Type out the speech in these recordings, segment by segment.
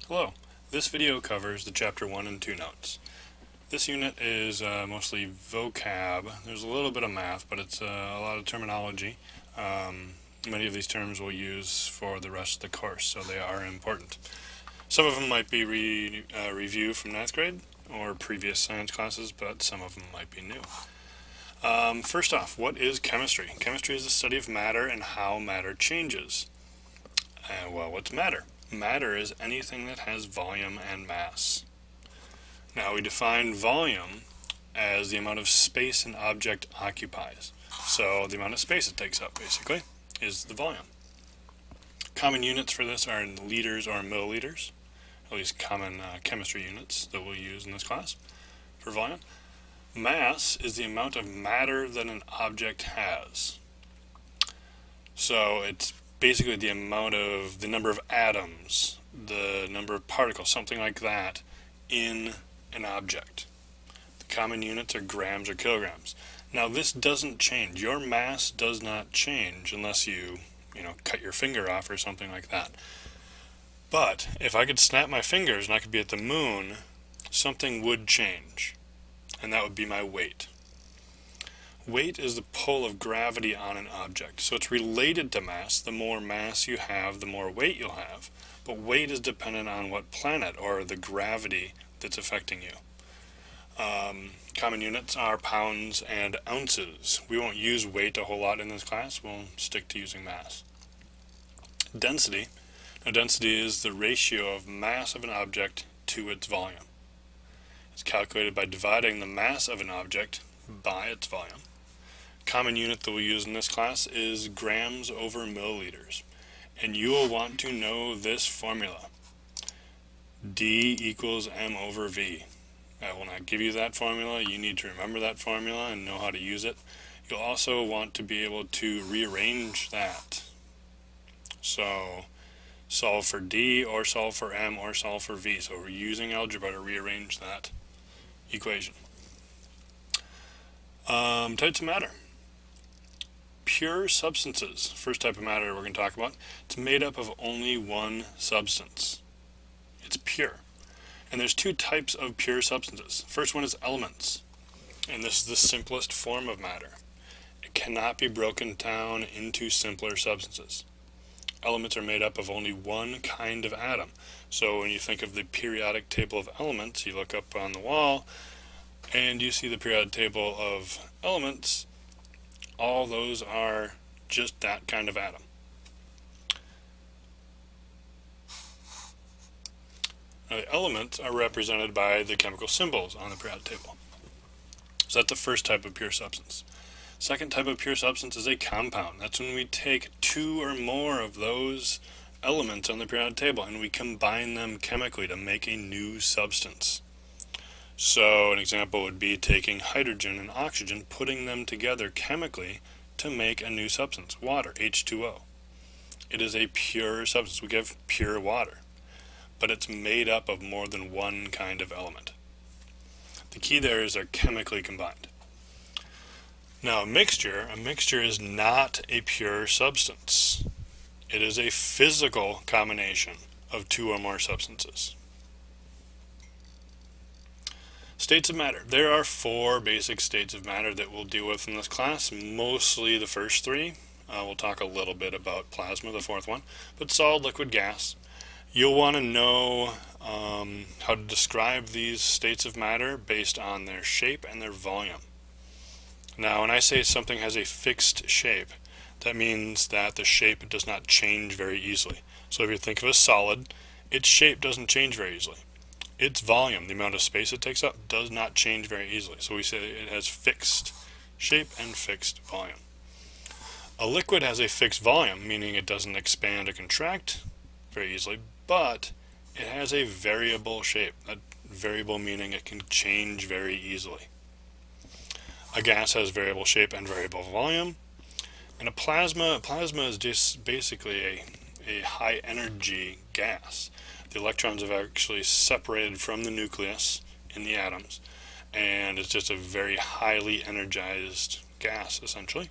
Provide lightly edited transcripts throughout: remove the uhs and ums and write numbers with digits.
Hello, this video covers the Chapter 1 and 2 notes. This unit is mostly vocab. There's a little bit of math, but it's a lot of terminology. Many of these terms we'll use for the rest of the course, so they are important. Some of them might be review from 9th grade or previous science classes, but some of them might be new. First off, what is chemistry? Chemistry is the study of matter and how matter changes. Well, what's matter? Matter is anything that has volume and mass. Now we define volume as the amount of space an object occupies. So the amount of space it takes up, basically, is the volume. Common units for this are in liters or milliliters, at least common chemistry units that we'll use in this class for volume. Mass is the amount of matter that an object has. So it's basically the number of atoms, the number of particles, something like that, in an object. The common units are grams or kilograms. Now this doesn't change. Your mass does not change unless you cut your finger off or something like that. But if I could snap my fingers and I could be at the moon, something would change, and that would be my weight. Weight is the pull of gravity on an object, so it's related to mass. The more mass you have, the more weight you'll have. But weight is dependent on what planet or the gravity that's affecting you. Common units are pounds and ounces. We won't use weight a whole lot in this class. We'll stick to using mass. Density. Now, density is the ratio of mass of an object to its volume. It's calculated by dividing the mass of an object by its volume. Common unit that we'll use in this class is grams over milliliters. And you will want to know this formula. D equals M over V. I will not give you that formula. You need to remember that formula and know how to use it. You'll also want to be able to rearrange that. So solve for D or solve for M or solve for V. So we're using algebra to rearrange that equation. Types of matter. Pure substances, first type of matter we're going to talk about. It's made up of only one substance. It's pure. And there's two types of pure substances. First one is elements, and this is the simplest form of matter. It cannot be broken down into simpler substances. Elements are made up of only one kind of atom. So when you think of the periodic table of elements, you look up on the wall and you see the periodic table of elements. All those are just that kind of atom. Now, the elements are represented by the chemical symbols on the periodic table. So that's the first type of pure substance. Second type of pure substance is a compound. That's when we take two or more of those elements on the periodic table and we combine them chemically to make a new substance. So an example would be taking hydrogen and oxygen, putting them together chemically to make a new substance, water, H2O. It is a pure substance. We get pure water, but it's made up of more than one kind of element. The key there is they're chemically combined. Now a mixture is not a pure substance. It is a physical combination of two or more substances. States of matter. There are four basic states of matter that we'll deal with in this class, mostly the first three. We'll talk a little bit about plasma, the fourth one, but solid, liquid, gas. You'll want to know how to describe these states of matter based on their shape and their volume. Now, when I say something has a fixed shape, that means that the shape does not change very easily. So if you think of a solid, its shape doesn't change very easily. Its volume, the amount of space it takes up, does not change very easily. So we say it has fixed shape and fixed volume. A liquid has a fixed volume, meaning it doesn't expand or contract very easily, but it has a variable shape. That variable meaning it can change very easily. A gas has variable shape and variable volume. And a plasma is just basically a high energy gas. The electrons have actually separated from the nucleus in the atoms, and it's just a very highly energized gas, essentially.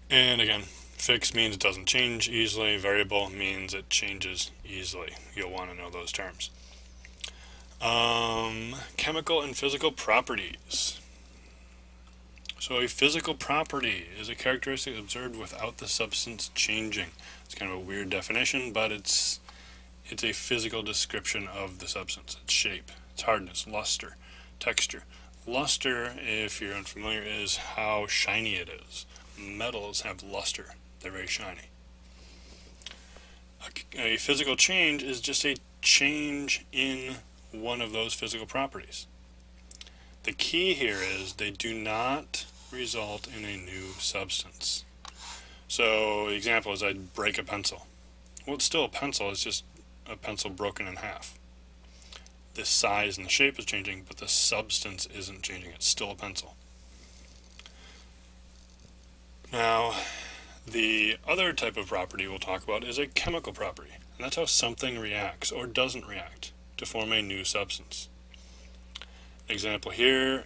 And again, Fixed means it doesn't change easily. Variable means it changes easily. You'll want to know those terms. Chemical and physical properties. So a physical property is a characteristic observed without the substance changing. It's kind of a weird definition, but it's a physical description of the substance. Its shape, its hardness, luster, texture. Luster, if you're unfamiliar, is how shiny it is. Metals have luster. They're very shiny. A physical change is just a change in one of those physical properties. The key here is they do not result in a new substance. So the example is I'd break a pencil. Well, it's still a pencil, it's just a pencil broken in half. The size and the shape is changing, but the substance isn't changing. It's still a pencil. Now, the other type of property we'll talk about is a chemical property. And that's how something reacts or doesn't react to form a new substance. An example here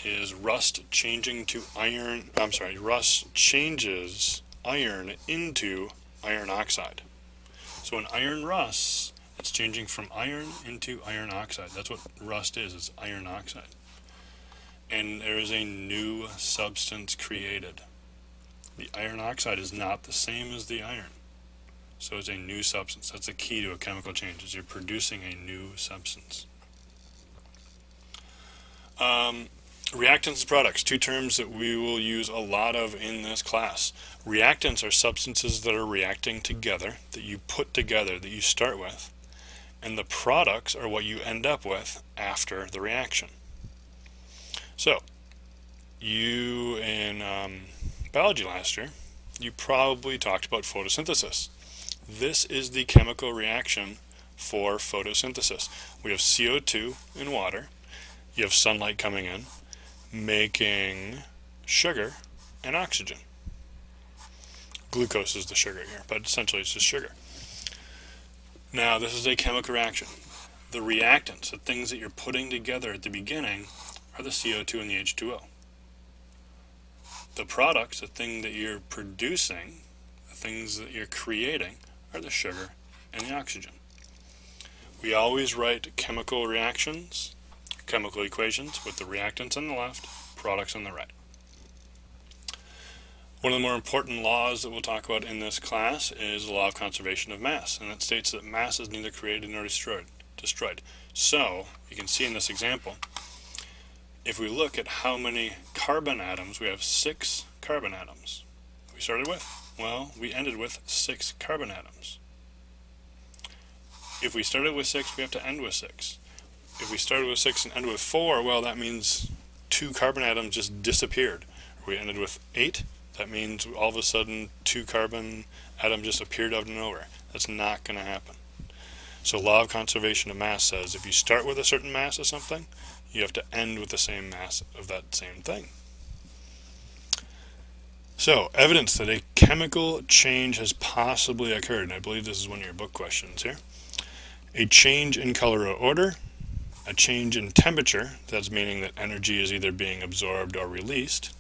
is rust changing to iron. Rust changes iron into iron oxide. So when iron rusts, it's changing from iron into iron oxide. That's what rust is iron oxide. And there is a new substance created. The iron oxide is not the same as the iron. So it's a new substance. That's the key to a chemical change, is you're producing a new substance. Reactants and products, two terms that we will use a lot of in this class. Reactants are substances that are reacting together, that you put together, that you start with. And the products are what you end up with after the reaction. So, you in biology last year, you probably talked about photosynthesis. This is the chemical reaction for photosynthesis. We have CO2 in water. You have sunlight coming in, making sugar and oxygen. Glucose is the sugar here, but essentially it's just sugar. Now, this is a chemical reaction. The reactants, the things that you're putting together at the beginning, are the CO2 and the H2O. The products, the thing that you're producing, the things that you're creating, are the sugar and the oxygen. We always write chemical reactions, chemical equations, with the reactants on the left, products on the right. One of the more important laws that we'll talk about in this class is the law of conservation of mass, and it states that mass is neither created nor destroyed. So, you can see in this example, if we look at how many carbon atoms, we have 6 carbon atoms. We started with? Well, we ended with 6 carbon atoms. If we started with 6, we have to end with 6. If we started with 6 and ended with 4, well, that means 2 carbon atoms just disappeared. If we ended with 8, that means all of a sudden 2 carbon atoms just appeared out of nowhere. That's not going to happen. So law of conservation of mass says if you start with a certain mass of something, you have to end with the same mass of that same thing. So, evidence that a chemical change has possibly occurred, and I believe this is one of your book questions here. A change in color or odor, a change in temperature, that's meaning that energy is either being absorbed or released,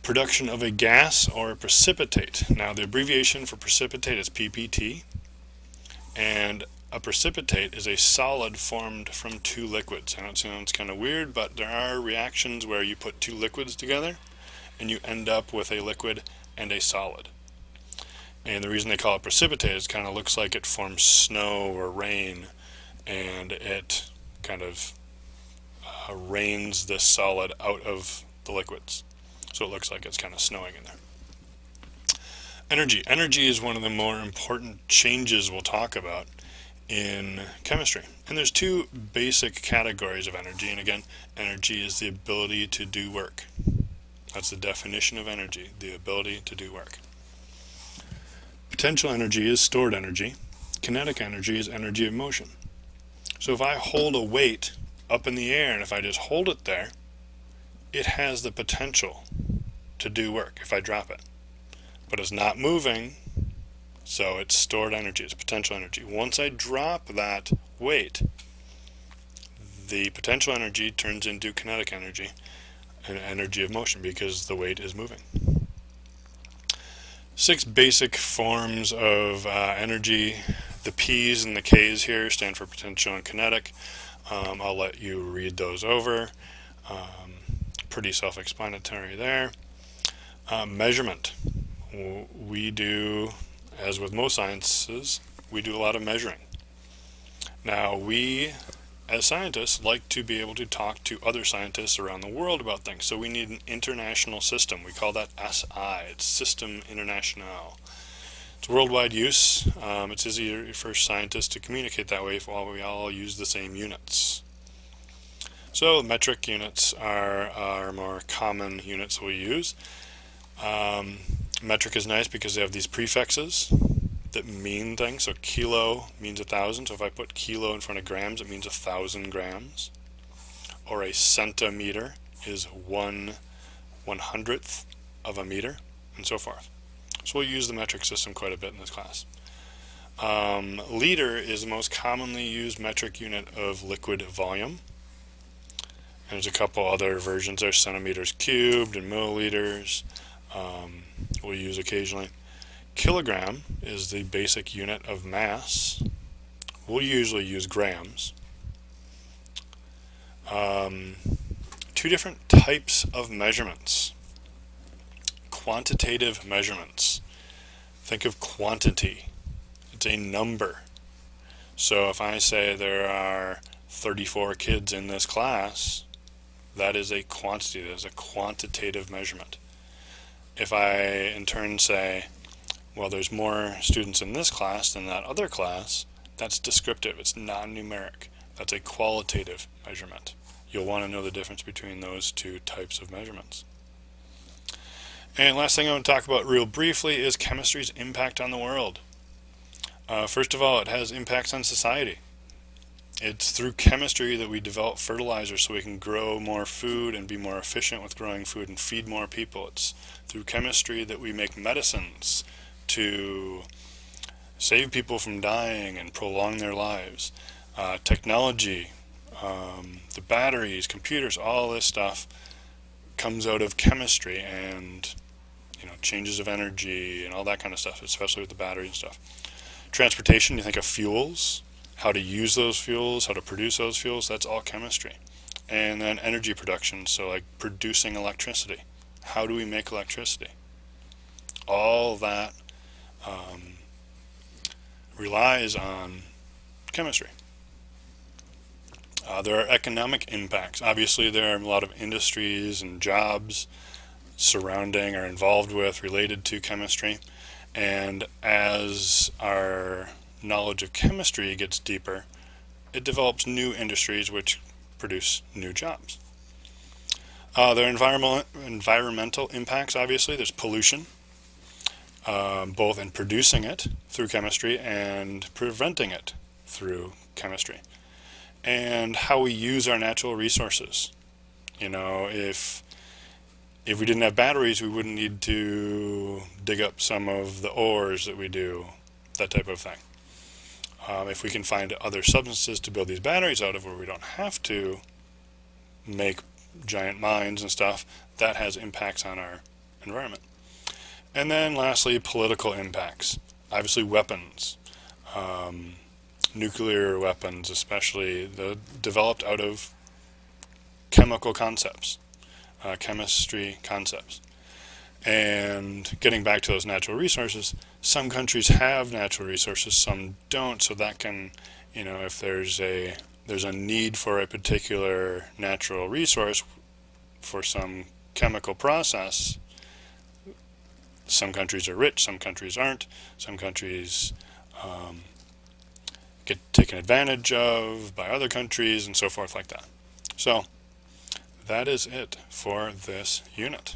production of a gas or a precipitate. Now, the abbreviation for precipitate is PPT, and a precipitate is a solid formed from 2 liquids. I know it sounds kind of weird, but there are reactions where you put 2 liquids together and you end up with a liquid and a solid. And the reason they call it precipitate is it kind of looks like it forms snow or rain, and it kind of rains this solid out of the liquids. So it looks like it's kind of snowing in there. Energy. Energy is one of the more important changes we'll talk about in chemistry. And there's 2 basic categories of energy. And again, energy is the ability to do work. That's the definition of energy, the ability to do work. Potential energy is stored energy. Kinetic energy is energy of motion. So if I hold a weight up in the air, and if I just hold it there, it has the potential to do work if I drop it. But it's not moving, so it's stored energy, it's potential energy. Once I drop that weight, the potential energy turns into kinetic energy, and energy of motion, because the weight is moving. 6 basic forms of energy. The P's and the K's here stand for potential and kinetic. I'll let you read those over. Pretty self-explanatory there. Measurement. We do, as with most sciences, we do a lot of measuring. Now, we, as scientists, like to be able to talk to other scientists around the world about things. So we need an international system. We call that SI. It's System International. It's worldwide use. It's easier for scientists to communicate that way while we all use the same units. So metric units are our more common units we use. Metric is nice because they have these prefixes that mean things. So kilo means 1,000. So if I put kilo in front of grams, it means 1,000 grams. Or a centimeter is 1/100th of a meter, and so forth. So we'll use the metric system quite a bit in this class. Liter is the most commonly used metric unit of liquid volume. And there's a couple other versions there, centimeters cubed and milliliters. We'll use occasionally. Kilogram is the basic unit of mass. We'll usually use grams. 2 different types of measurements. Quantitative measurements. Think of quantity. It's a number. So if I say there are 34 kids in this class, that is a quantity. That is a quantitative measurement. If I in turn say, well, there's more students in this class than that other class, that's descriptive. It's non-numeric. That's a qualitative measurement. You'll want to know the difference between those 2 types of measurements. And last thing I want to talk about real briefly is chemistry's impact on the world. First of all, it has impacts on society. It's through chemistry that we develop fertilizers so we can grow more food and be more efficient with growing food and feed more people. It's through chemistry that we make medicines to save people from dying and prolong their lives. Technology, the batteries, computers, all this stuff comes out of chemistry, and changes of energy and all that kind of stuff, especially with the battery and stuff. Transportation, you think of fuels, how to use those fuels, how to produce those fuels, that's all chemistry. And then energy production, so like producing electricity. How do we make electricity? All that relies on chemistry. There are economic impacts. Obviously, there are a lot of industries and jobs surrounding or involved with, related to chemistry. And as our knowledge of chemistry gets deeper, it develops new industries which produce new jobs. There are environmental impacts, obviously. There's pollution, both in producing it through chemistry and preventing it through chemistry. And how we use our natural resources. If we didn't have batteries, we wouldn't need to dig up some of the ores that we do, that type of thing. If we can find other substances to build these batteries out of where we don't have to make giant mines and stuff, that has impacts on our environment. And then lastly, political impacts. Obviously weapons. Nuclear weapons, especially, developed out of chemical concepts, chemistry concepts. And getting back to those natural resources, some countries have natural resources, some don't, so that can, if there's a need for a particular natural resource for some chemical process, some countries are rich, some countries aren't, some countries get taken advantage of by other countries, and so forth like that. So that is it for this unit.